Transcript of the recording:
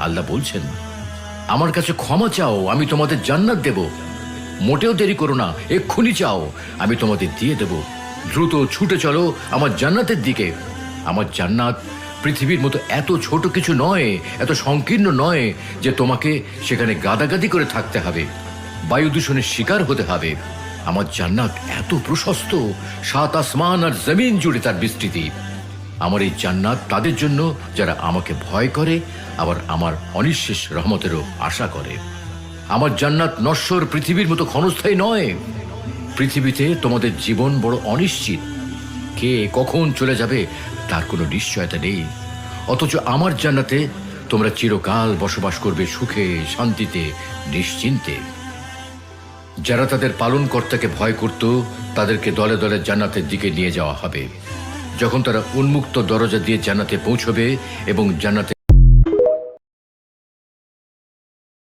আল্লাহ বলছেন, আমার কাছে ক্ষমা চাও, আমি তোমাদের জান্নাত দেব। মোটেও দেরি করো না, এক্ষুনি চাও, আমি তোমাদের দিয়ে দেব। দ্রুত ছুটে চলো আমার জান্নাতের দিকে। আমার জান্নাত পৃথিবীর মতো এত ছোট কিছু নয়, এত সংকীর্ণ নয় যে তোমাকে সেখানে গাদাগাদি করে থাকতে হবে, বায়ু দূষণের শিকার হতে হবে। আমার জান্নাত এত প্রশস্ত, 7 আসমান আর জমিন জুড়ে তার বিস্তৃতি। আমার এই জান্নাত তাদের জন্য যারা আমাকে ভয় করে, আবার আমার অনিঃশেষ রহমতেরও আশা করে। আমার জান্নাত নশ্বর পৃথিবীর মতো ক্ষণস্থায়ী নয়। পৃথিবীতে তোমাদের জীবন বড় অনিশ্চিত, কে কখন চলে যাবে তার কোনো নিশ্চয়তা নেই। অথচ আমার জান্নাতে তোমরা চিরকাল বসবাস করবে সুখে, শান্তিতে, নিশ্চিন্তে। যারা তাদের পালনকর্তাকে ভয় করত, তাদেরকে দলে দলে জান্নাতের দিকে নিয়ে যাওয়া হবে। যখন তারা উন্মুক্ত দরজা দিয়ে জান্নাতে পৌঁছবে এবং জান্নাতে